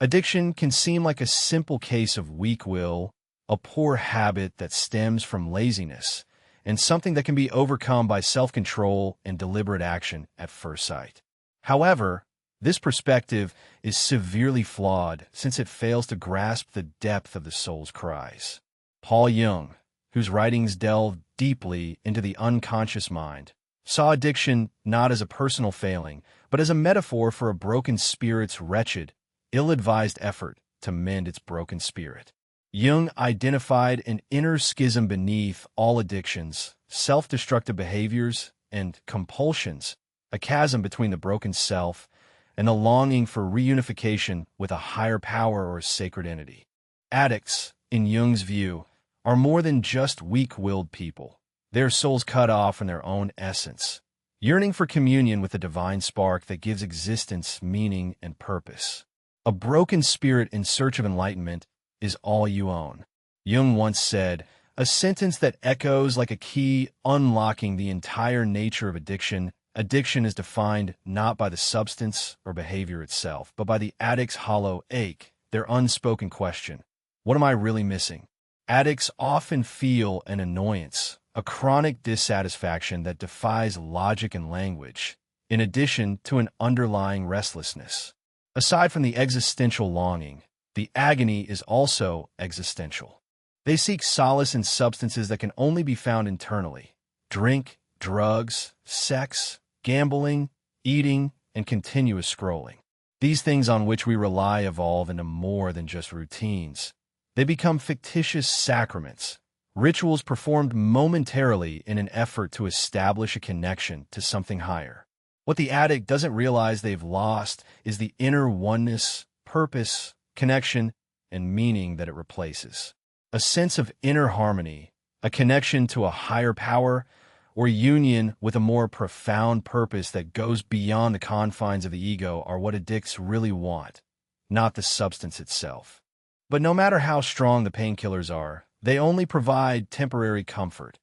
Addiction can seem like a simple case of weak will, a poor habit that stems from laziness, and something that can be overcome by self-control and deliberate action at first sight. However, this perspective is severely flawed since it fails to grasp the depth of the soul's cries. Carl Jung, whose writings delve deeply into the unconscious mind, saw addiction not as a personal failing, but as a metaphor for a broken spirit's wretched, ill-advised effort to mend its broken spirit. Jung identified an inner schism beneath all addictions, self-destructive behaviors, and compulsions, a chasm between the broken self and the longing for reunification with a higher power or sacred entity. Addicts, in Jung's view, are more than just weak-willed people. Their souls cut off from their own essence, yearning for communion with the divine spark that gives existence meaning and purpose. A broken spirit in search of enlightenment is all you own. Jung once said, a sentence that echoes like a key unlocking the entire nature of addiction. Addiction is defined not by the substance or behavior itself, but by the addict's hollow ache, their unspoken question, what am I really missing? Addicts often feel an annoyance, a chronic dissatisfaction that defies logic and language, in addition to an underlying restlessness. Aside from the existential longing, the agony is also existential. They seek solace in substances that can only be found internally: drink, drugs, sex, gambling, eating, and continuous scrolling. These things on which we rely evolve into more than just routines. They become fictitious sacraments, rituals performed momentarily in an effort to establish a connection to something higher. What the addict doesn't realize they've lost is the inner oneness, purpose, connection, and meaning that it replaces. A sense of inner harmony, a connection to a higher power, or union with a more profound purpose that goes beyond the confines of the ego are what addicts really want, not the substance itself. But no matter how strong the painkillers are, they only provide temporary comfort.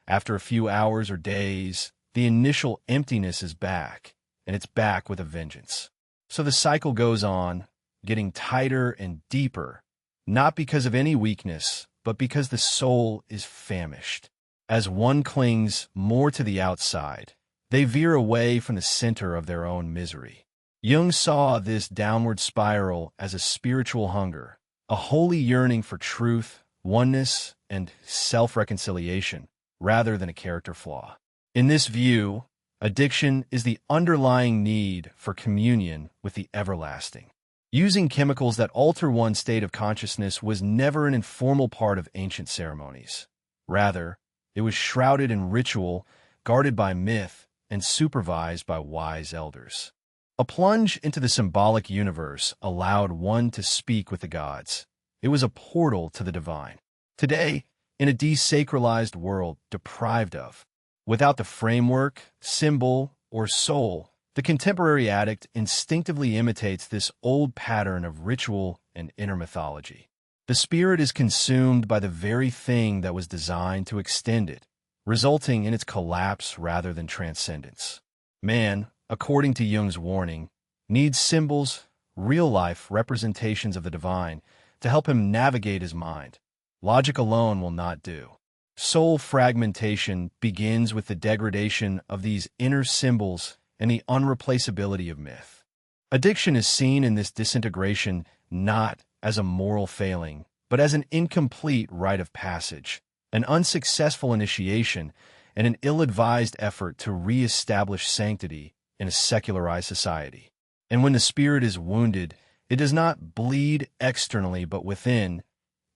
After a few hours or days, the initial emptiness is back, and it's back with a vengeance. So the cycle goes on, getting tighter and deeper, not because of any weakness, but because the soul is famished. As one clings more to the outside, they veer away from the center of their own misery. Jung saw this downward spiral as a spiritual hunger, a holy yearning for truth, oneness, and self-reconciliation, rather than a character flaw. In this view, addiction is the underlying need for communion with the everlasting. Using chemicals that alter one's state of consciousness was never an informal part of ancient ceremonies. Rather, it was shrouded in ritual, guarded by myth, and supervised by wise elders. A plunge into the symbolic universe allowed one to speak with the gods. It was a portal to the divine. Today, in a desacralized world deprived of, without the framework, symbol, or soul, the contemporary addict instinctively imitates this old pattern of ritual and inner mythology. The spirit is consumed by the very thing that was designed to extend it, resulting in its collapse rather than transcendence. Man, according to Jung's warning, needs symbols, real-life representations of the divine, to help him navigate his mind. Logic alone will not do. Soul fragmentation begins with the degradation of these inner symbols and the unreplaceability of myth. Addiction is seen in this disintegration not as a moral failing, but as an incomplete rite of passage, an unsuccessful initiation, and an ill-advised effort to re-establish sanctity in a secularized society. And when the spirit is wounded, it does not bleed externally but within,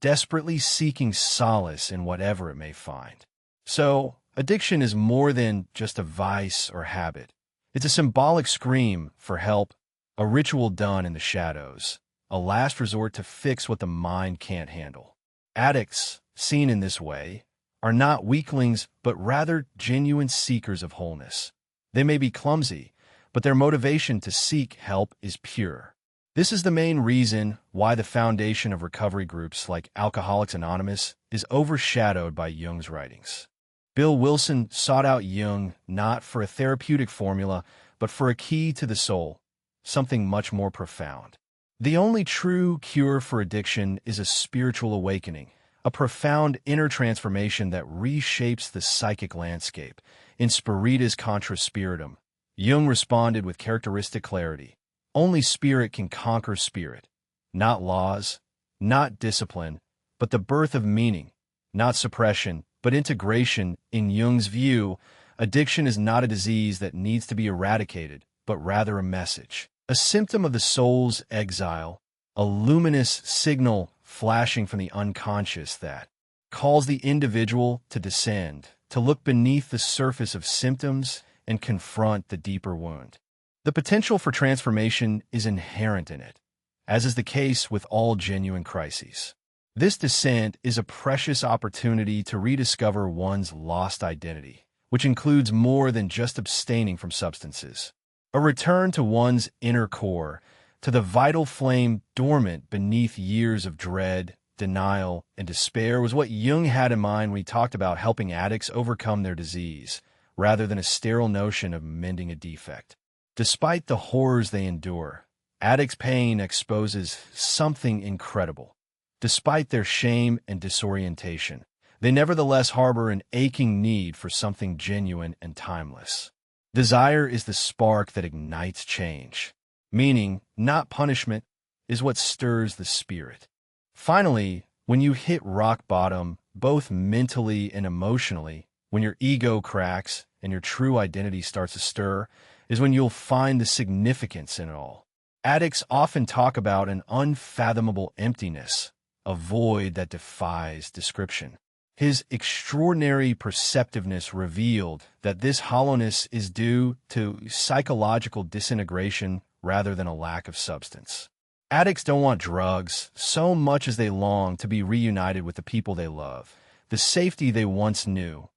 desperately seeking solace in whatever it may find. So, addiction is more than just a vice or habit. It's a symbolic scream for help, a ritual done in the shadows, a last resort to fix what the mind can't handle. Addicts, seen in this way, are not weaklings but rather genuine seekers of wholeness. They may be clumsy, but their motivation to seek help is pure. This is the main reason why the foundation of recovery groups like Alcoholics Anonymous is overshadowed by Jung's writings. Bill Wilson sought out Jung not for a therapeutic formula, but for a key to the soul, something much more profound. The only true cure for addiction is a spiritual awakening, a profound inner transformation that reshapes the psychic landscape. In Spiritus Contra Spiritum, Jung responded with characteristic clarity. Only spirit can conquer spirit. Not laws, not discipline, but the birth of meaning. Not suppression, but integration. In Jung's view, addiction is not a disease that needs to be eradicated, but rather a message. A symptom of the soul's exile, a luminous signal flashing from the unconscious that calls the individual to descend, to look beneath the surface of symptoms and confront the deeper wound. The potential for transformation is inherent in it, as is the case with all genuine crises. This descent is a precious opportunity to rediscover one's lost identity, which includes more than just abstaining from substances. A return to one's inner core, to the vital flame dormant beneath years of dread, denial, and despair was what Jung had in mind when he talked about helping addicts overcome their disease, rather than a sterile notion of mending a defect. Despite the horrors they endure, addicts' pain exposes something incredible. Despite their shame and disorientation, they nevertheless harbor an aching need for something genuine and timeless. Desire is the spark that ignites change. Meaning, not punishment, is what stirs the spirit. Finally, when you hit rock bottom, both mentally and emotionally, when your ego cracks and your true identity starts to stir, is when you'll find the significance in it all. Addicts often talk about an unfathomable emptiness, a void that defies description. His extraordinary perceptiveness revealed that this hollowness is due to psychological disintegration rather than a lack of substance. Addicts don't want drugs so much as they long to be reunited with the people they love, the safety they once knew,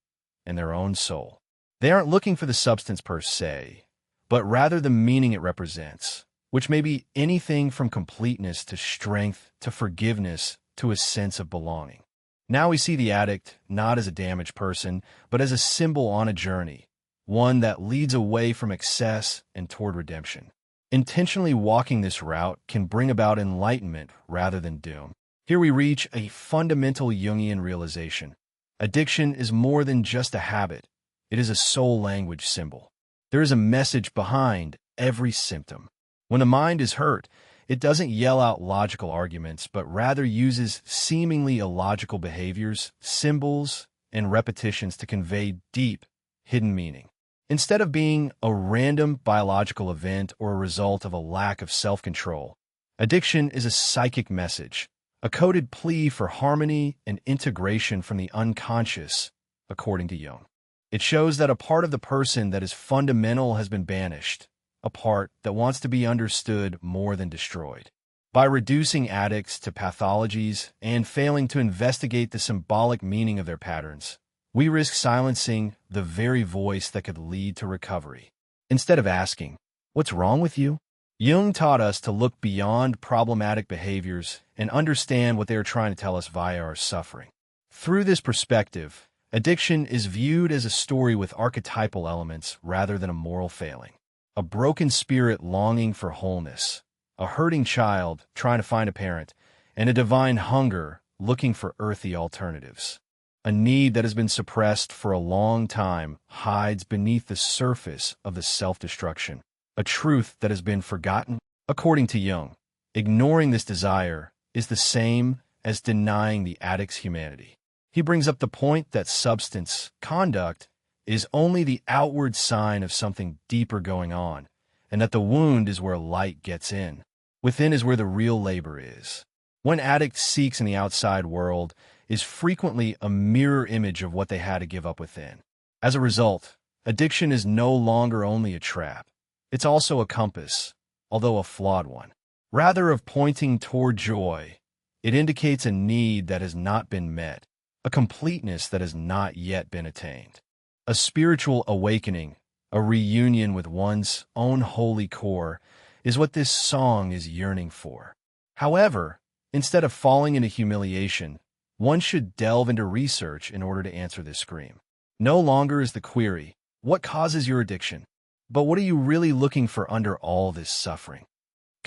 and their own soul. They aren't looking for the substance per se, but rather the meaning it represents, which may be anything from completeness to strength to forgiveness to a sense of belonging. Now we see the addict not as a damaged person, but as a symbol on a journey, one that leads away from excess and toward redemption. Intentionally walking this route can bring about enlightenment rather than doom. Here we reach a fundamental Jungian realization. Addiction is more than just a habit. It is a soul language symbol. There is a message behind every symptom. When the mind is hurt, it doesn't yell out logical arguments, but rather uses seemingly illogical behaviors, symbols, and repetitions to convey deep, hidden meaning. Instead of being a random biological event or a result of a lack of self-control, addiction is a psychic message, a coded plea for harmony and integration from the unconscious, according to Jung. It shows that a part of the person that is fundamental has been banished, a part that wants to be understood more than destroyed. By reducing addicts to pathologies and failing to investigate the symbolic meaning of their patterns, we risk silencing the very voice that could lead to recovery. Instead of asking, "What's wrong with you?" Jung taught us to look beyond problematic behaviors and understand what they are trying to tell us via our suffering. Through this perspective, addiction is viewed as a story with archetypal elements rather than a moral failing. A broken spirit longing for wholeness, a hurting child trying to find a parent, and a divine hunger looking for earthly alternatives. A need that has been suppressed for a long time hides beneath the surface of the self-destruction, a truth that has been forgotten. According to Jung, ignoring this desire is the same as denying the addict's humanity. He brings up the point that substance conduct is only the outward sign of something deeper going on, and that the wound is where light gets in. Within is where the real labor is. One addict seeks in the outside world is frequently a mirror image of what they had to give up within. As a result, addiction is no longer only a trap. It's also a compass, although a flawed one. Rather of pointing toward joy, it indicates a need that has not been met, a completeness that has not yet been attained. A spiritual awakening, a reunion with one's own holy core, is what this song is yearning for. However, instead of falling into humiliation, one should delve into research in order to answer this scream. No longer is the query, what causes your addiction? But what are you really looking for under all this suffering?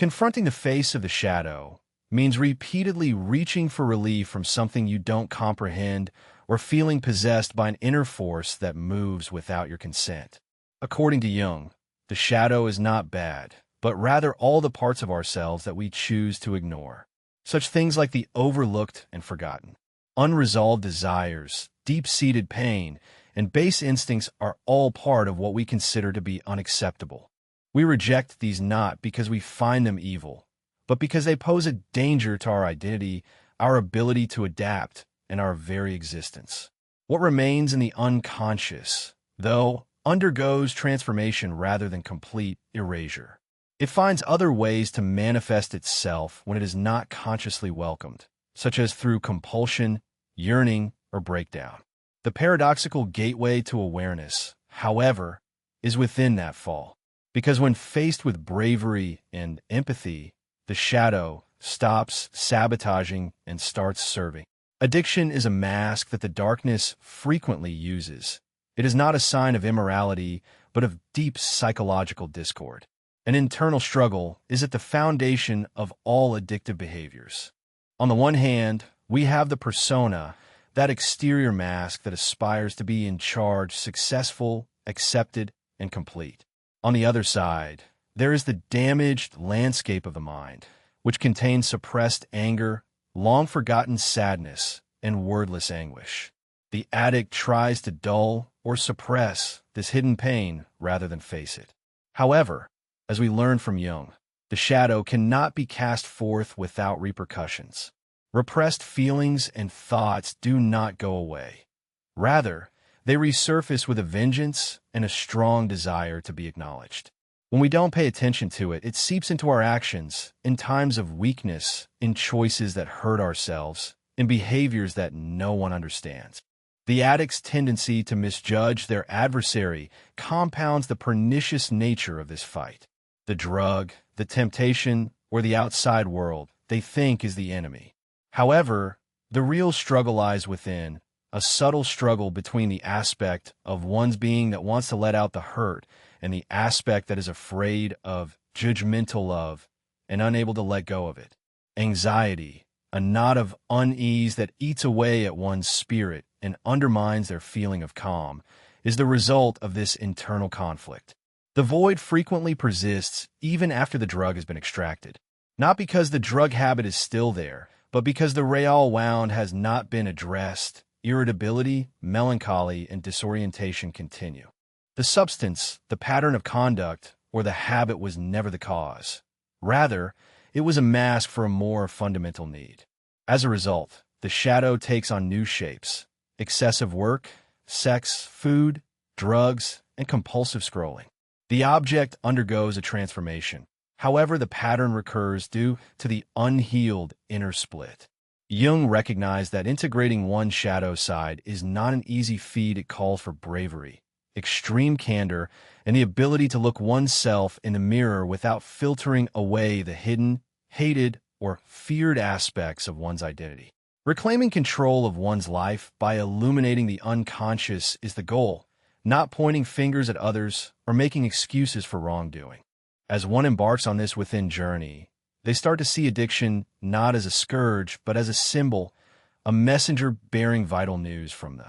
Confronting the face of the shadow means repeatedly reaching for relief from something you don't comprehend or feeling possessed by an inner force that moves without your consent. According to Jung, the shadow is not bad, but rather all the parts of ourselves that we choose to ignore. Such things like the overlooked and forgotten, unresolved desires, deep-seated pain, and base instincts are all part of what we consider to be unacceptable. We reject these not because we find them evil, but because they pose a danger to our identity, our ability to adapt, and our very existence. What remains in the unconscious, though, undergoes transformation rather than complete erasure. It finds other ways to manifest itself when it is not consciously welcomed, such as through compulsion, yearning, or breakdown. The paradoxical gateway to awareness, however, is within that fall, because when faced with bravery and empathy, the shadow stops sabotaging and starts serving. Addiction is a mask that the darkness frequently uses. It is not a sign of immorality, but of deep psychological discord. An internal struggle is at the foundation of all addictive behaviors. On the one hand, we have the persona, that exterior mask that aspires to be in charge, successful, accepted, and complete. On the other side, there is the damaged landscape of the mind, which contains suppressed anger, long-forgotten sadness, and wordless anguish. The addict tries to dull or suppress this hidden pain rather than face it. However, as we learn from Jung, the shadow cannot be cast forth without repercussions. Repressed feelings and thoughts do not go away. Rather, they resurface with a vengeance and a strong desire to be acknowledged. When we don't pay attention to it, it seeps into our actions, in times of weakness, in choices that hurt ourselves, in behaviors that no one understands. The addict's tendency to misjudge their adversary compounds the pernicious nature of this fight. The drug, the temptation, or the outside world they think is the enemy. However, the real struggle lies within, a subtle struggle between the aspect of one's being that wants to let out the hurt and the aspect that is afraid of judgmental love and unable to let go of it. Anxiety, a knot of unease that eats away at one's spirit and undermines their feeling of calm, is the result of this internal conflict. The void frequently persists even after the drug has been extracted, not because the drug habit is still there, but because the real wound has not been addressed. Irritability, melancholy, and disorientation continue. The substance, the pattern of conduct, or the habit was never the cause. Rather, it was a mask for a more fundamental need. As a result, the shadow takes on new shapes: excessive work, sex, food, drugs, and compulsive scrolling. The object undergoes a transformation. However, the pattern recurs due to the unhealed inner split. Jung recognized that integrating one's shadow side is not an easy feat. It calls for bravery, extreme candor, and the ability to look oneself in the mirror without filtering away the hidden, hated, or feared aspects of one's identity. Reclaiming control of one's life by illuminating the unconscious is the goal, not pointing fingers at others or making excuses for wrongdoing. As one embarks on this within journey, they start to see addiction not as a scourge, but as a symbol, a messenger bearing vital news from the.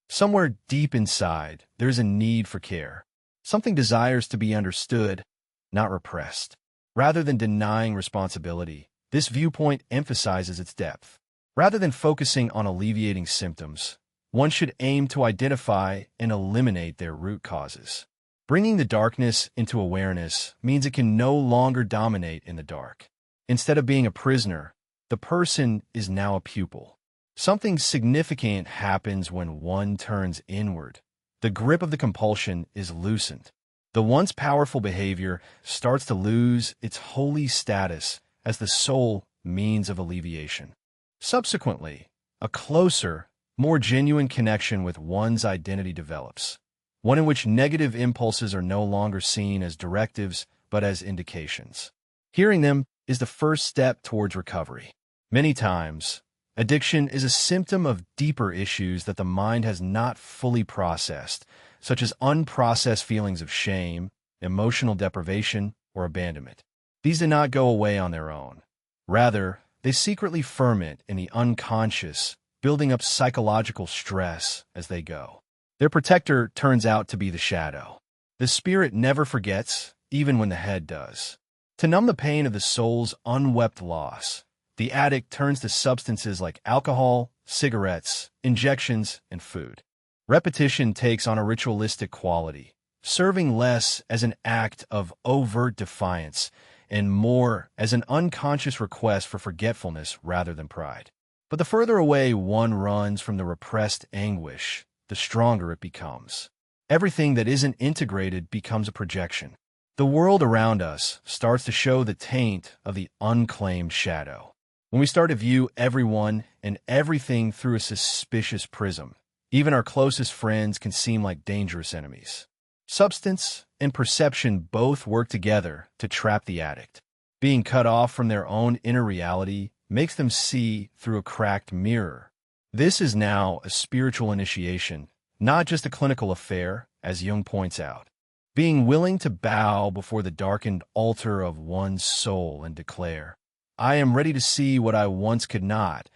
Somewhere deep inside, there's a need for care. Something desires to be understood, not repressed. Rather than denying responsibility, this viewpoint emphasizes its depth. Rather than focusing on alleviating symptoms, one should aim to identify and eliminate their root causes. Bringing the darkness into awareness means it can no longer dominate in the dark. Instead of being a prisoner, the person is now a pupil. Something significant happens when one turns inward. The grip of the compulsion is loosened. The once powerful behavior starts to lose its holy status as the sole means of alleviation. Subsequently, a closer, more genuine connection with one's identity develops, one in which negative impulses are no longer seen as directives but as indications. Hearing them is the first step towards recovery. Many times, addiction is a symptom of deeper issues that the mind has not fully processed, such as unprocessed feelings of shame, emotional deprivation, or abandonment. These do not go away on their own. Rather, they secretly ferment in the unconscious, building up psychological stress as they go. Their protector turns out to be the shadow. The spirit never forgets, even when the head does. To numb the pain of the soul's unwept loss, the addict turns to substances like alcohol, cigarettes, injections, and food. Repetition takes on a ritualistic quality, serving less as an act of overt defiance and more as an unconscious request for forgetfulness rather than pride. But the further away one runs from the repressed anguish, the stronger it becomes. Everything that isn't integrated becomes a projection. The world around us starts to show the taint of the unclaimed shadow. When we start to view everyone and everything through a suspicious prism, even our closest friends can seem like dangerous enemies. Substance and perception both work together to trap the addict. Being cut off from their own inner reality makes them see through a cracked mirror. This is now a spiritual initiation, not just a clinical affair, as Jung points out. Being willing to bow before the darkened altar of one's soul and declare, "I am ready to see what I once could not,"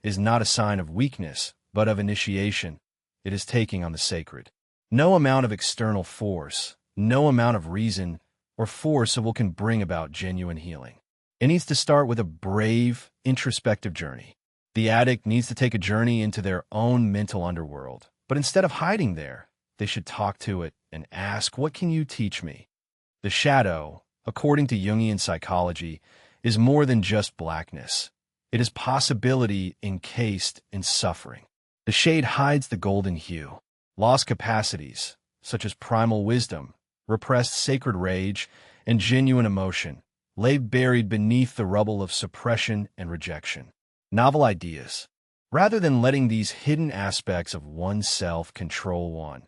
is not a sign of weakness, but of initiation. It is taking on the sacred. No amount of external force, no amount of reason or force can bring about genuine healing. It needs to start with a brave, introspective journey. The addict needs to take a journey into their own mental underworld, but instead of hiding there, they should talk to it and ask, "What can you teach me?" The shadow, according to Jungian psychology, is more than just blackness. It is possibility encased in suffering. The shade hides the golden hue. Lost capacities, such as primal wisdom, repressed sacred rage, and genuine emotion, lay buried beneath the rubble of suppression and rejection. Novel ideas. Rather than letting these hidden aspects of oneself control one,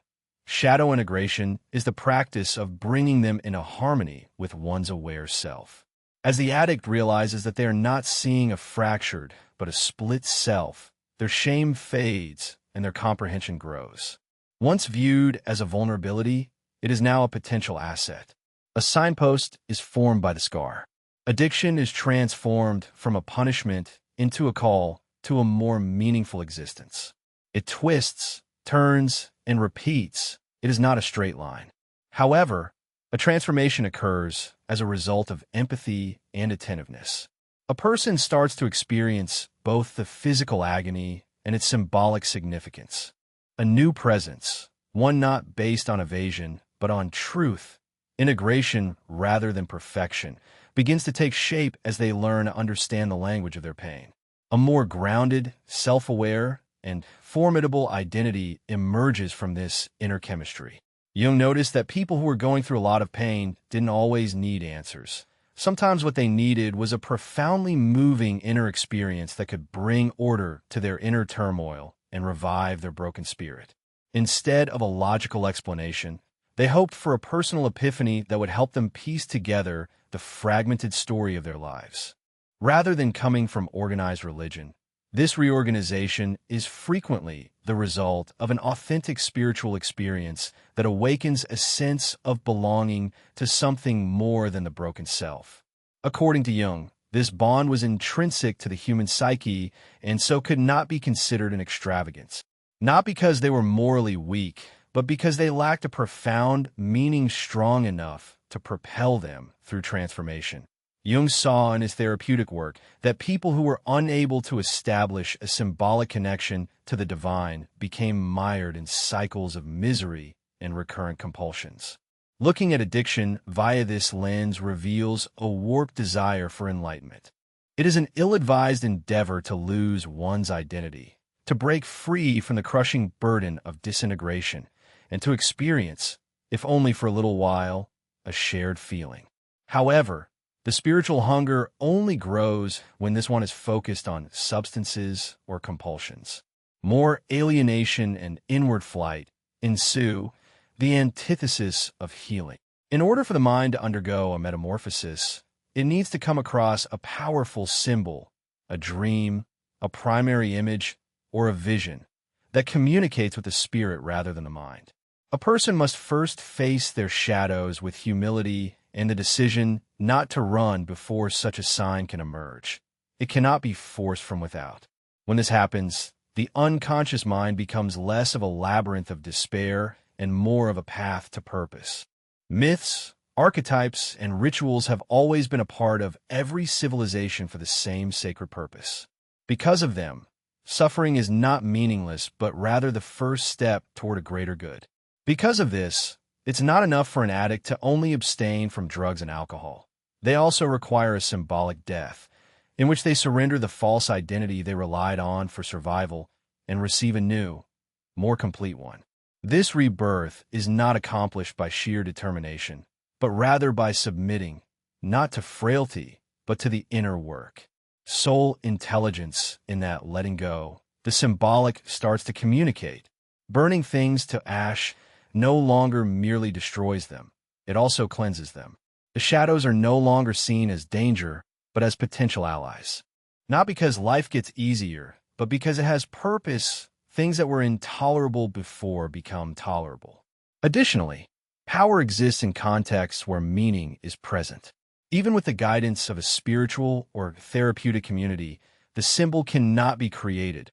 shadow integration is the practice of bringing them into harmony with one's aware self. As the addict realizes that they are not seeing a fractured but a split self, their shame fades and their comprehension grows. Once viewed as a vulnerability, it is now a potential asset. A signpost is formed by the scar. Addiction is transformed from a punishment into a call to a more meaningful existence. It twists, turns, and repeats. It is not a straight line. However, a transformation occurs as a result of empathy and attentiveness. A person starts to experience both the physical agony and its symbolic significance. A new presence, one not based on evasion, but on truth, integration rather than perfection, begins to take shape as they learn to understand the language of their pain. A more grounded, self-aware, and formidable identity emerges from this inner chemistry. Jung noticed that people who were going through a lot of pain didn't always need answers. Sometimes what they needed was a profoundly moving inner experience that could bring order to their inner turmoil and revive their broken spirit. Instead of a logical explanation, they hoped for a personal epiphany that would help them piece together the fragmented story of their lives. Rather than coming from organized religion, this reorganization is frequently the result of an authentic spiritual experience that awakens a sense of belonging to something more than the broken self. According to Jung, this bond was intrinsic to the human psyche and so could not be considered an extravagance. Not because they were morally weak, but because they lacked a profound meaning strong enough to propel them through transformation. Jung saw in his therapeutic work that people who were unable to establish a symbolic connection to the divine became mired in cycles of misery and recurrent compulsions. Looking at addiction via this lens reveals a warped desire for enlightenment. It is an ill-advised endeavor to lose one's identity, to break free from the crushing burden of disintegration, and to experience, if only for a little while, a shared feeling. However, the spiritual hunger only grows when this one is focused on substances or compulsions. More alienation and inward flight ensue, the antithesis of healing. In order for the mind to undergo a metamorphosis, it needs to come across a powerful symbol, a dream, a primary image, or a vision that communicates with the spirit rather than the mind. A person must first face their shadows with humility and the decision not to run before such a sign can emerge. It cannot be forced from without. When this happens, the unconscious mind becomes less of a labyrinth of despair and more of a path to purpose. Myths, archetypes, and rituals have always been a part of every civilization for the same sacred purpose. Because of them, suffering is not meaningless, but rather the first step toward a greater good. Because of this, it's not enough for an addict to only abstain from drugs and alcohol. They also require a symbolic death, in which they surrender the false identity they relied on for survival and receive a new, more complete one. This rebirth is not accomplished by sheer determination, but rather by submitting, not to frailty, but to the inner work. Soul intelligence in that letting go, the symbolic starts to communicate. Burning things to ash no longer merely destroys them, it also cleanses them. The shadows are no longer seen as danger, but as potential allies. Not because life gets easier, but because it has purpose. Things that were intolerable before become tolerable. Additionally, power exists in contexts where meaning is present. Even with the guidance of a spiritual or therapeutic community, the symbol cannot be created.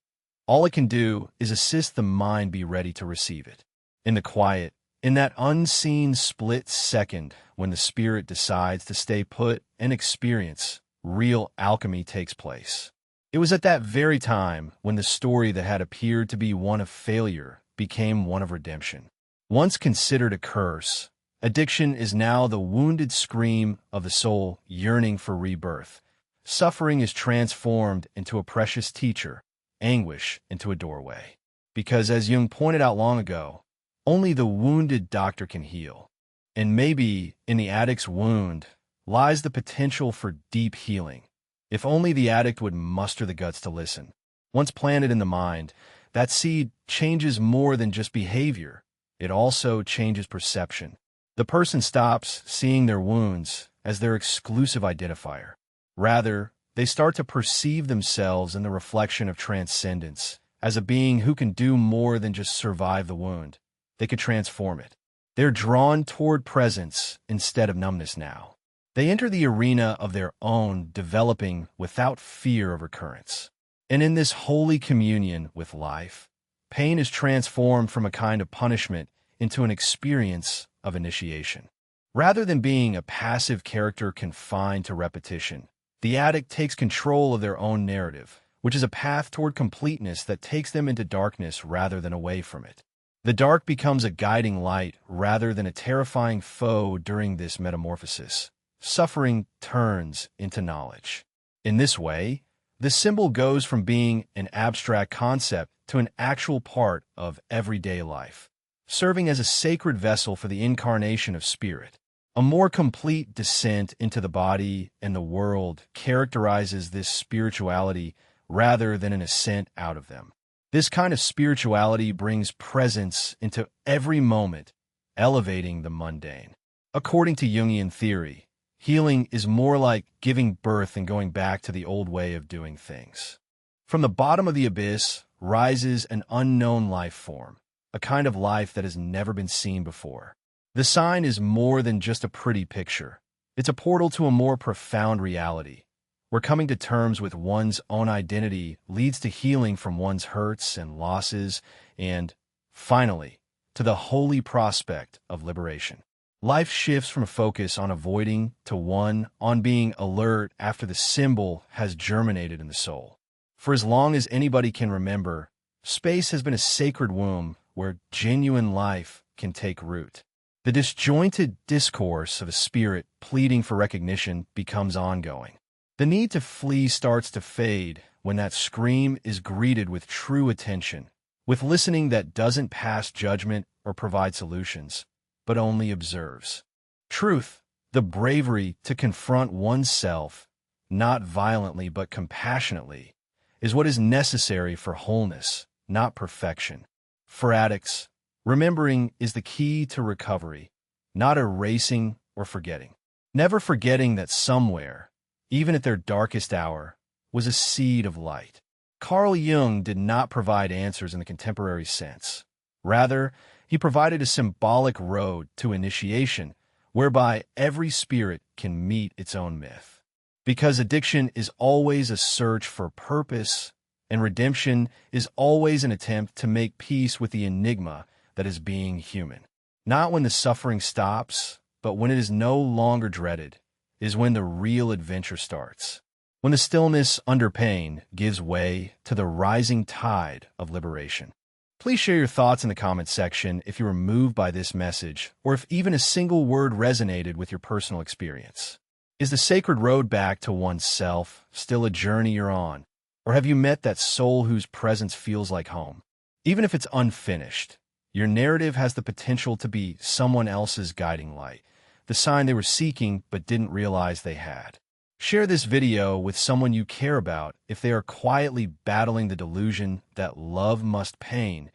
All it can do is assist the mind be ready to receive it. In the quiet, in that unseen split second when the spirit decides to stay put and experience, real alchemy takes place. It was at that very time when the story that had appeared to be one of failure became one of redemption. Once considered a curse, addiction is now the wounded scream of the soul yearning for rebirth. Suffering is transformed into a precious teacher, anguish into a doorway. Because as Jung pointed out long ago, only the wounded doctor can heal. And maybe in the addict's wound lies the potential for deep healing. If only the addict would muster the guts to listen. Once planted in the mind, that seed changes more than just behavior. It also changes perception. The person stops seeing their wounds as their exclusive identifier. Rather, they start to perceive themselves in the reflection of transcendence, as a being who can do more than just survive the wound. They could transform it. They're drawn toward presence instead of numbness now. They enter the arena of their own, developing without fear of recurrence. And in this holy communion with life, pain is transformed from a kind of punishment into an experience of initiation. Rather than being a passive character confined to repetition, the addict takes control of their own narrative, which is a path toward completeness that takes them into darkness rather than away from it. The dark becomes a guiding light rather than a terrifying foe during this metamorphosis. Suffering turns into knowledge. In this way, the symbol goes from being an abstract concept to an actual part of everyday life, serving as a sacred vessel for the incarnation of spirit. A more complete descent into the body and the world characterizes this spirituality rather than an ascent out of them. This kind of spirituality brings presence into every moment, elevating the mundane. According to Jungian theory, healing is more like giving birth than going back to the old way of doing things. From the bottom of the abyss rises an unknown life form, a kind of life that has never been seen before. The sign is more than just a pretty picture. It's a portal to a more profound reality, where coming to terms with one's own identity leads to healing from one's hurts and losses and, finally, to the holy prospect of liberation. Life shifts from a focus on avoiding to one on being alert after the symbol has germinated in the soul. For as long as anybody can remember, space has been a sacred womb where genuine life can take root. The disjointed discourse of a spirit pleading for recognition becomes ongoing. The need to flee starts to fade when that scream is greeted with true attention, with listening that doesn't pass judgment or provide solutions, but only observes. Truth, the bravery to confront oneself, not violently but compassionately, is what is necessary for wholeness, not perfection. For addicts, remembering is the key to recovery, not erasing or forgetting. Never forgetting that somewhere, even at their darkest hour, was a seed of light. Carl Jung did not provide answers in the contemporary sense. Rather, he provided a symbolic road to initiation, whereby every spirit can meet its own myth. Because addiction is always a search for purpose, and redemption is always an attempt to make peace with the enigma that is being human. Not when the suffering stops, but when it is no longer dreaded, is when the real adventure starts. When the stillness under pain gives way to the rising tide of liberation. Please share your thoughts in the comments section if you were moved by this message, or if even a single word resonated with your personal experience. Is the sacred road back to oneself still a journey you're on? Or have you met that soul whose presence feels like home? Even if it's unfinished, your narrative has the potential to be someone else's guiding light, the sign they were seeking but didn't realize they had. Share this video with someone you care about if they are quietly battling the delusion that love must pain,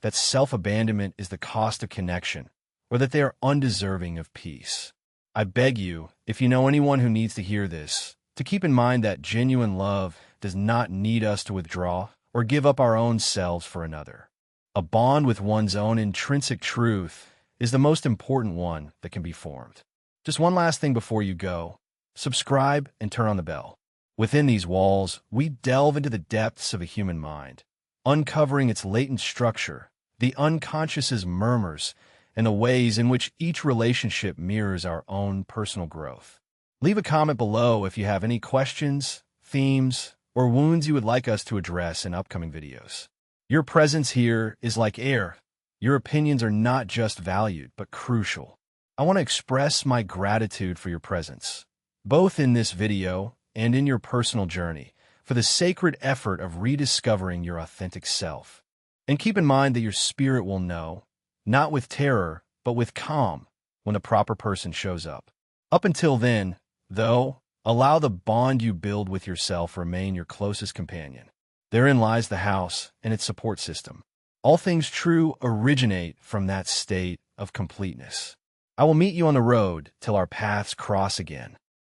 that self-abandonment is the cost of connection, or that they are undeserving of peace. I beg you, if you know anyone who needs to hear this, to keep in mind that genuine love does not need us to withdraw or give up our own selves for another. A bond with one's own intrinsic truth is the most important one that can be formed. Just one last thing before you go. Subscribe and turn on the bell. Within these walls, we delve into the depths of a human mind, uncovering its latent structure, the unconscious's murmurs, and the ways in which each relationship mirrors our own personal growth. Leave a comment below if you have any questions, themes, or wounds you would like us to address in upcoming videos. Your presence here is like air. Your opinions are not just valued, but crucial. I want to express my gratitude for your presence, both in this video and in your personal journey, for the sacred effort of rediscovering your authentic self. And keep in mind that your spirit will know, not with terror, but with calm, when the proper person shows up. Up until then, though, allow the bond you build with yourself remain your closest companion. Therein lies the house and its support system. All things true originate from that state of completeness. I will meet you on the road till our paths cross again.